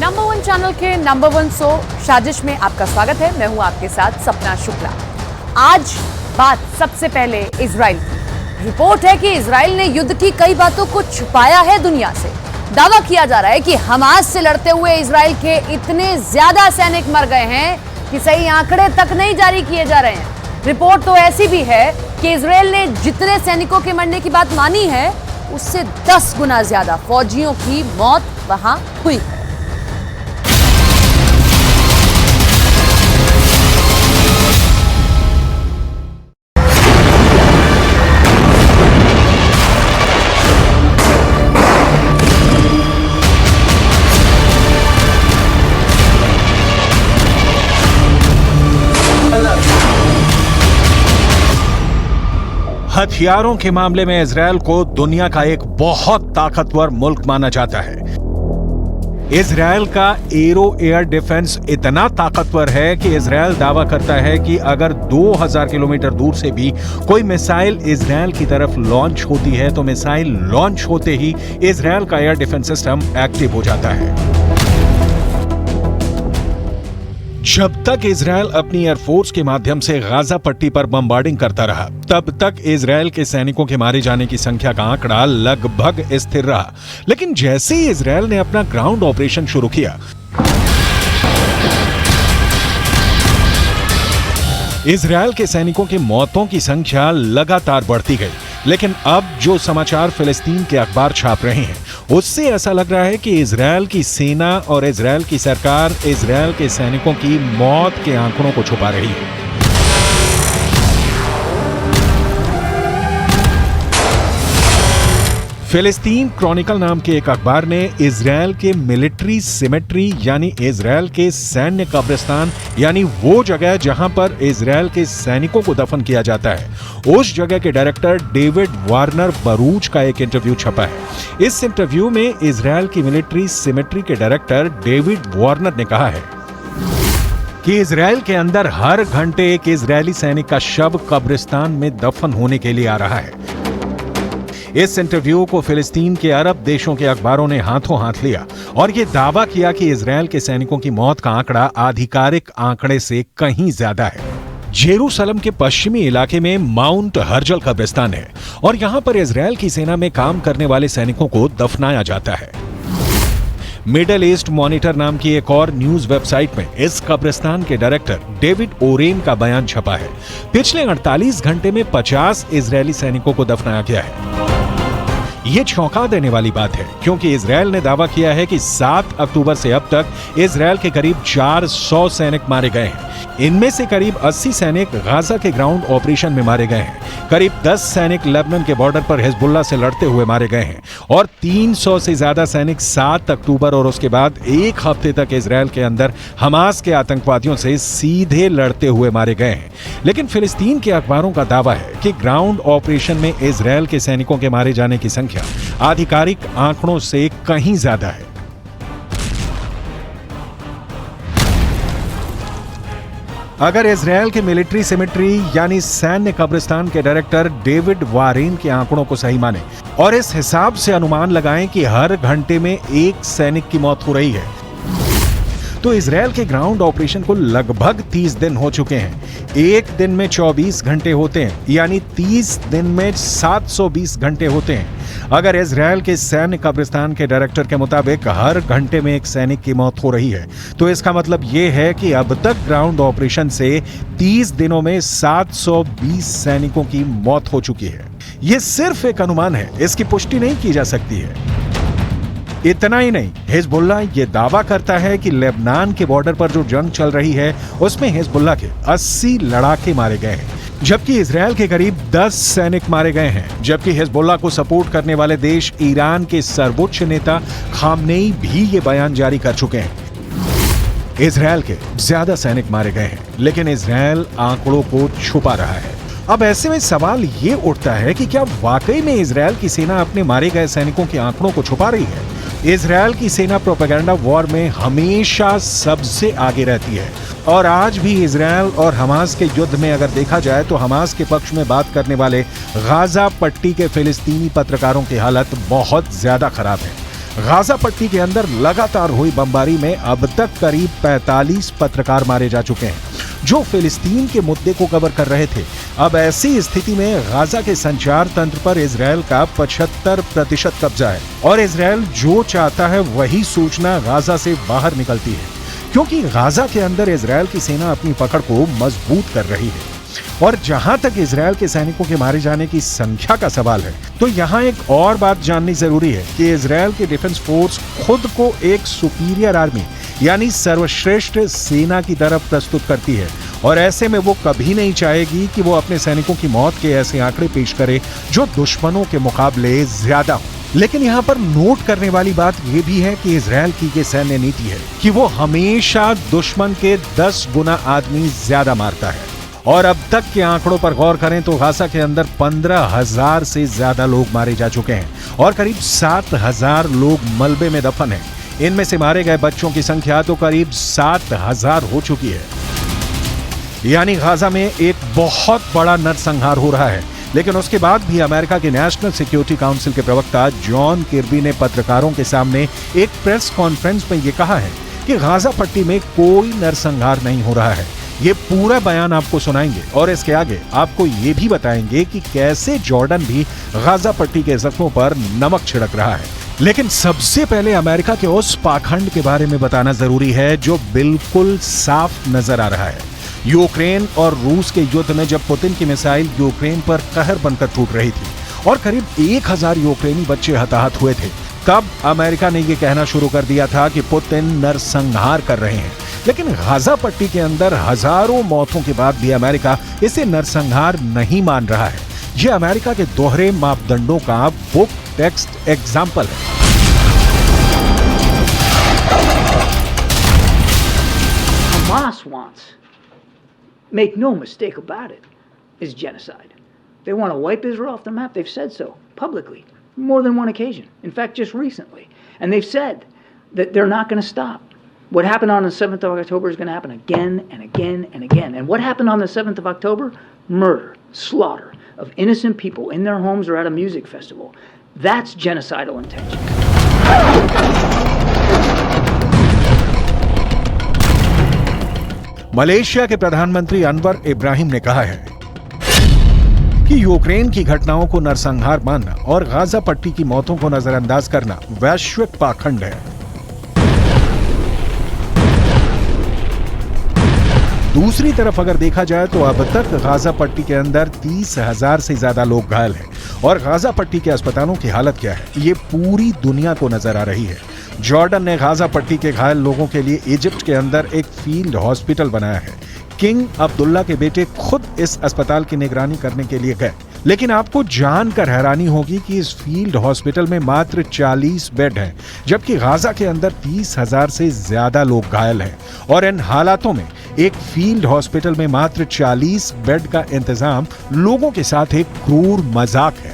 Number one channel के number one show साजिश में आपका स्वागत है। मैं हूं आपके साथ सपना शुक्ला। आज बात सबसे पहले इजराइल की। रिपोर्ट है कि इजराइल ने युद्ध की कई बातों को छुपाया है दुनिया से। दावा किया जा रहा है कि हमास से लड़ते हुए इजराइल के इतने ज्यादा सैनिक मर गए हैं कि सही आंकड़े तक नहीं जारी किए जा रहे हैं। रिपोर्ट तो ऐसी भी है कि इजराइल ने जितने सैनिकों के मरने की बात मानी है उससे 10 गुना ज्यादा फौजियों की मौत वहां हुई है। हथियारों के मामले में इजरायल को दुनिया का एक बहुत ताकतवर मुल्क माना जाता है। इजरायल का एरो एयर डिफेंस इतना ताकतवर है कि इजरायल दावा करता है कि अगर 2000 किलोमीटर दूर से भी कोई मिसाइल इजरायल की तरफ लॉन्च होती है तो मिसाइल लॉन्च होते ही इजरायल का एयर डिफेंस सिस्टम एक्टिव हो जाता है। जब तक इजरायल अपनी एयरफोर्स के माध्यम से गाजा पट्टी पर बमबार्डिंग करता रहा, तब तक इजरायल के सैनिकों के मारे जाने की संख्या का आंकड़ा लगभग स्थिर रहा। लेकिन जैसे ही इजरायल ने अपना ग्राउंड ऑपरेशन शुरू किया, इजरायल के सैनिकों की मौतों की संख्या लगातार बढ़ती गई। लेकिन अब जो समाचार फिलिस्तीन के अखबार छाप रहे हैं उससे ऐसा लग रहा है कि इजरायल की सेना और इजरायल की सरकार इजरायल के सैनिकों की मौत के आंकड़ों को छुपा रही है। फिलिस्तीन क्रॉनिकल नाम के एक अखबार ने इजरायल के मिलिट्री सिमेट्री यानी इजरायल के सैन्य कब्रिस्तान यानी वो जगह जहां पर इजरायल के सैनिकों को दफन किया जाता है, उस जगह के डायरेक्टर डेविड वार्नर बरूच का एक इंटरव्यू छपा है। इस इंटरव्यू में इजरायल की मिलिट्री सिमेट्री के डायरेक्टर डेविड वार्नर ने कहा है कि इजरायल के अंदर हर घंटे एक इजरायली सैनिक का शव कब्रिस्तान में दफन होने के लिए आ रहा है। इस इंटरव्यू को फिलिस्तीन के अरब देशों के अखबारों ने हाथों हाथ लिया और यह दावा किया कि इजरायल के सैनिकों की मौत का आंकड़ा आधिकारिक आंकड़े से कहीं ज्यादा है। जेरूसलम के पश्चिमी इलाके में माउंट हर्जल कब्रिस्तान है और यहां पर इजरायल की सेना में काम करने वाले सैनिकों को दफनाया जाता है। मिडल ईस्ट मॉनिटर नाम की एक और न्यूज वेबसाइट में इस कब्रिस्तान के डायरेक्टर डेविड ओरेन का बयान छपा है। पिछले 48 घंटे में 50 इजरायली सैनिकों को दफनाया गया है। ये चौंका देने वाली बात है क्योंकि इजरायल ने दावा किया है कि 7 अक्टूबर से अब तक इजरायल के करीब 400 सैनिक मारे गए हैं। इनमें से करीब 80 सैनिक गाजा के ग्राउंड ऑपरेशन में मारे गए हैं। करीब 10 सैनिक लेबनान के बॉर्डर पर हिजबुल्लाह से लड़ते हुए मारे गए हैं और 300 से ज्यादा सैनिक 7 अक्टूबर और उसके बाद एक हफ्ते तक इजरायल के अंदर हमास के आतंकवादियों से सीधे लड़ते हुए मारे गए हैं। लेकिन फिलिस्तीन के अखबारों का दावा है कि ग्राउंड ऑपरेशन में इजरायल के सैनिकों के मारे जाने की संख्या आधिकारिक आंकड़ों से कहीं ज्यादा है। अगर इजरायल के मिलिट्री सिमेट्री यानी सैन्य कब्रिस्तान के डायरेक्टर डेविड वारेन के आंकड़ों को सही माने और इस हिसाब से अनुमान लगाएं कि हर घंटे में एक सैनिक की मौत हो रही है, तो इजरायल के ग्राउंड ऑपरेशन को लगभग 30 दिन हो चुके हैं। एक दिन में 24 घंटे होते हैं यानी 30 दिन में 720 घंटे होते हैं। अगर इजरायल के सैन्य कब्रिस्तान के डायरेक्टर के मुताबिक हर घंटे में एक सैनिक की मौत हो रही है, तो इसका मतलब यह है कि अब तक ग्राउंड ऑपरेशन से 30 दिनों में 720 सैनिकों की मौत हो चुकी है। यह सिर्फ एक अनुमान है, इसकी पुष्टि नहीं की जा सकती है। इतना ही नहीं, हिजबुल्लाह ये दावा करता है कि लेबनान के बॉर्डर पर जो जंग चल रही है उसमें हिजबुल्लाह के 80 लड़ाके मारे गए हैं, जबकि इजरायल के करीब 10 सैनिक मारे गए हैं। जबकि हिजबुल्लाह को सपोर्ट करने वाले देश ईरान के सर्वोच्च नेता खामनेई भी ये बयान जारी कर चुके हैं। इजरायल के ज्यादा सैनिक मारे गए हैं, लेकिन इजरायल आंकड़ों को छुपा रहा है। अब ऐसे में सवाल ये उठता है कि क्या वाकई में इजरायल की सेना अपने मारे गए सैनिकों के आंकड़ों को छुपा रही है? इजरायल की सेना प्रोपेगेंडा वॉर में हमेशा सबसे आगे रहती है और आज भी इजरायल और हमास के युद्ध में अगर देखा जाए तो हमास के पक्ष में बात करने वाले गाजा पट्टी के फिलिस्तीनी पत्रकारों की हालत बहुत ज्यादा खराब है। गाजा पट्टी के अंदर लगातार हुई बमबारी में अब तक करीब 45 पत्रकार मारे जा चुके हैं जो फिलिस्तीन के मुद्दे को कवर कर रहे थे। अब ऐसी स्थिति में गाजा के संचार तंत्र पर इजरायल का 75% कब्जा है और इजरायल जो चाहता है वही सूचना गाजा से बाहर निकलती है, क्योंकि गाजा के अंदर इजरायल की सेना अपनी पकड़ को मजबूत कर रही है। और जहां तक इजरायल के सैनिकों के मारे जाने की संख्या का सवाल है, तो यहां एक और बात जाननी जरूरी है कि इजरायल की डिफेंस फोर्स खुद को एक सुपीरियर आर्मी यानी सर्वश्रेष्ठ सेना की तरफ प्रस्तुत करती है और ऐसे में वो कभी नहीं चाहेगी कि वो अपने सैनिकों की मौत के ऐसे आंकड़े पेश करे जो दुश्मनों के मुकाबले ज्यादा हो। लेकिन यहाँ पर नोट करने वाली बात यह भी है कि इजरायल की ये सैन्य नीति है कि वो हमेशा दुश्मन के 10 गुना आदमी ज्यादा मारता है। और अब तक के आंकड़ों पर गौर करें तो गाजा के अंदर 15,000 से ज्यादा लोग मारे जा चुके हैं और करीब 7,000 लोग मलबे में दफन हैं। इनमें से मारे गए बच्चों की संख्या तो करीब 7,000 हो चुकी है। यानी गाजा में एक बहुत बड़ा नरसंहार हो रहा है। लेकिन उसके बाद भी अमेरिका के नेशनल सिक्योरिटी काउंसिल के प्रवक्ता जॉन किर्बी ने पत्रकारों के सामने एक प्रेस कॉन्फ्रेंस में यह कहा है कि गाजा पट्टी में कोई नरसंहार नहीं हो रहा है। ये पूरा बयान आपको सुनाएंगे और इसके आगे आपको ये भी बताएंगे कि कैसे जॉर्डन भी गाजा पट्टी के जख्मों पर नमक छिड़क रहा है। लेकिन सबसे पहले अमेरिका के उस पाखंड के बारे में बताना जरूरी है जो बिल्कुल साफ नजर आ रहा है। यूक्रेन और रूस के युद्ध में जब पुतिन की मिसाइल यूक्रेन पर कहर बनकर टूट रही थी और करीब 1000 यूक्रेनी बच्चे हताहत हुए थे, तब अमेरिका ने यह कहना शुरू कर दिया था कि पुतिन नरसंहार कर रहे हैं। लेकिन गाजा पट्टी के अंदर हजारों मौतों के बाद भी अमेरिका इसे नरसंहार नहीं मान रहा है। यह अमेरिका के दोहरे मापदंडों का बुक टेक्स्ट एग्जाम्पल है। Hamas wants, make no mistake about it, is genocide. They want to wipe Israel off the map. They've said so publicly, more than one occasion. In fact, just recently. And they've said that they're not going to stop. What happened on the 7th of October is going to happen again and again and again. And what happened on the 7th of October? Murder, slaughter of innocent people in their homes or at a music festival. That's genocidal intention. Malaysia के प्रधानमंत्री अनवर इब्राहिम ने कहा है कि Ukraine की घटनाओं को नरसंहार मानना और गाजा पट्टी की मौतों को नजरअंदाज करना वैश्विक पाखंड है। दूसरी तरफ अगर देखा जाए तो अब तक गाजा पट्टी के अंदर 30,000 से ज्यादा लोग घायल हैं और गाजा पट्टी के अस्पतालों की हालत क्या है ये पूरी दुनिया को नजर आ रही है। जॉर्डन ने गाजा पट्टी के घायल लोगों के लिए इजिप्ट के अंदर एक फील्ड हॉस्पिटल बनाया है। किंग अब्दुल्ला के बेटे खुद इस अस्पताल की निगरानी करने के लिए गए। लेकिन आपको जानकर हैरानी होगी कि इस फील्ड हॉस्पिटल में मात्र 40 बेड हैं, जबकि गाजा के अंदर 30,000 से ज्यादा लोग घायल हैं। और इन हालातों में एक फील्ड हॉस्पिटल में मात्र 40 बेड का इंतजाम लोगों के साथ एक क्रूर मजाक है।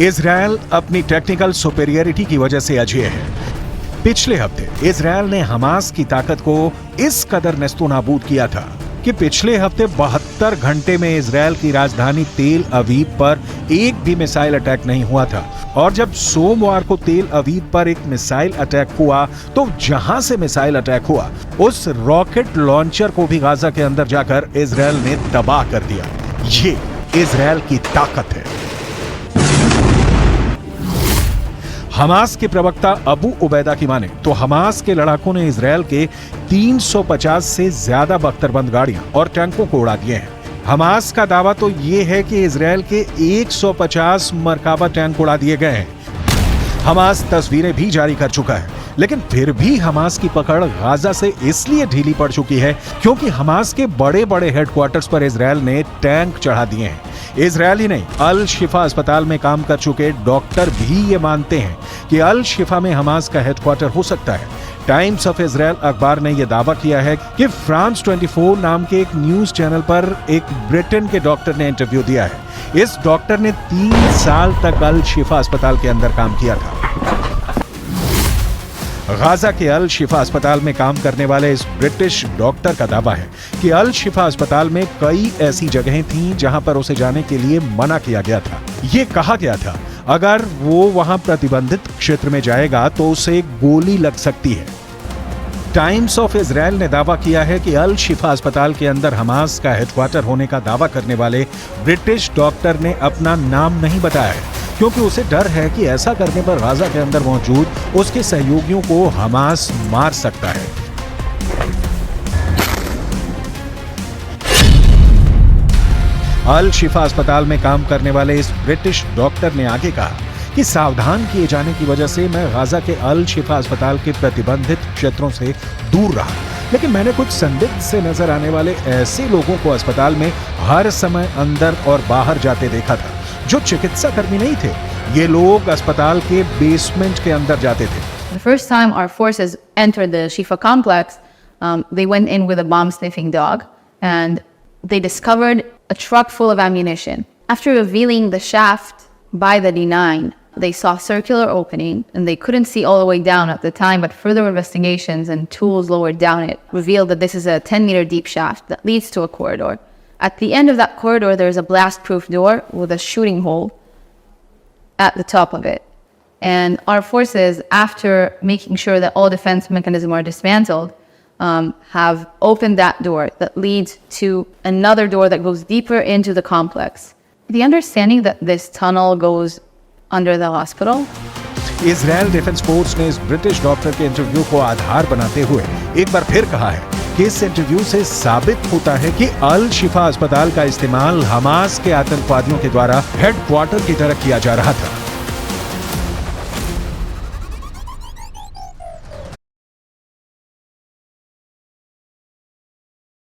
इजरायल अपनी टेक्निकल सुपेरियरिटी की वजह से अजेय है। पिछले हफ्ते इजरायल ने हमास की ताकत को इस कदर नेस्तोनाबूद किया था कि पिछले हफ्ते 72 घंटे में इजरायल की राजधानी तेल अवीव पर एक भी मिसाइल अटैक नहीं हुआ था। और जब सोमवार को तेल अवीव पर एक मिसाइल अटैक हुआ तो जहां से मिसाइल अटैक हुआ उस रॉकेट लॉन्चर को भी गाजा के अंदर जाकर इजरायल ने तबाह कर दिया। ये इजरायल की ताकत है। हमास के प्रवक्ता अबू उबैदा की माने तो हमास के लड़ाकों ने इजरायल के 350 से ज्यादा बख्तरबंद गाड़ियां और टैंकों को उड़ा दिए हैं। हमास का दावा तो ये है कि इजरायल के 150 मरकाबा टैंक उड़ा दिए गए हैं। हमास तस्वीरें भी जारी कर चुका है लेकिन फिर भी हमास की पकड़ गाजा से इसलिए ढीली पड़ चुकी है क्योंकि हमास के बड़े बड़े हेडक्वार्टर्स पर इजरायल ने टैंक चढ़ा दिए हैं। इजरायल ही नहीं, अल शिफा अस्पताल में काम कर चुके डॉक्टर भी ये मानते हैं कि अल शिफा में हमास का हेडक्वार्टर हो सकता है। टाइम्स ऑफ इजरायल अखबार ने यह दावा किया है कि फ्रांस 24 नाम के एक न्यूज चैनल पर एक ब्रिटेन के डॉक्टर ने इंटरव्यू दिया है। इस डॉक्टर ने 3 साल तक अल शिफा अस्पताल के अंदर काम किया था। गाजा के अल शिफा अस्पताल में काम करने वाले इस ब्रिटिश डॉक्टर का दावा है कि अल शिफा अस्पताल में कई ऐसी जगहें थीं जहां पर उसे जाने के लिए मना किया गया था। ये कहा गया था अगर वो वहां प्रतिबंधित क्षेत्र में जाएगा तो उसे गोली लग सकती है। टाइम्स ऑफ इजरायल ने दावा किया है कि अल शिफा अस्पताल के अंदर हमास का हेडक्वार्टर होने का दावा करने वाले ब्रिटिश डॉक्टर ने अपना नाम नहीं बताया है क्योंकि उसे डर है कि ऐसा करने पर गाजा के अंदर मौजूद उसके सहयोगियों को हमास मार सकता है। अल शिफा अस्पताल में काम करने वाले इस ब्रिटिश डॉक्टर ने आगे कहा कि सावधान किए जाने की वजह से मैं गाजा के अल शिफा अस्पताल के प्रतिबंधित क्षेत्रों से दूर रहा, लेकिन मैंने कुछ संदिग्ध से नजर आने वाले ऐसे लोगों को अस्पताल में हर समय अंदर और बाहर जाते देखा था जो चिकित्सा कर्मी नहीं थे। ये लोग अस्पताल के बेसमेंट के अंदर जाते थे। The first time our forces entered the Shifa complex, they went in with a bomb-sniffing dog, and they discovered a truck full of ammunition. After revealing the shaft by the D9, they saw a circular opening, and they couldn't see all the way down at the time, but further investigations and tools lowered down it revealed that this is a 10-meter deep shaft that leads to a corridor. At the end of that corridor, there's a blast-proof door with a shooting hole at the top of it. And our forces, after making sure that all defense mechanisms are dismantled, have opened that door that leads to another door that goes deeper into the complex. The understanding that this tunnel goes under the hospital. Israel defence force ने इस British doctor के interview को आधार बनाते हुए एक बार फिर कहा है कि इस इंटरव्यू से साबित होता है कि अल शिफा अस्पताल का इस्तेमाल हमास के आतंकवादियों के द्वारा हेडक्वार्टर की तरह किया जा रहा था।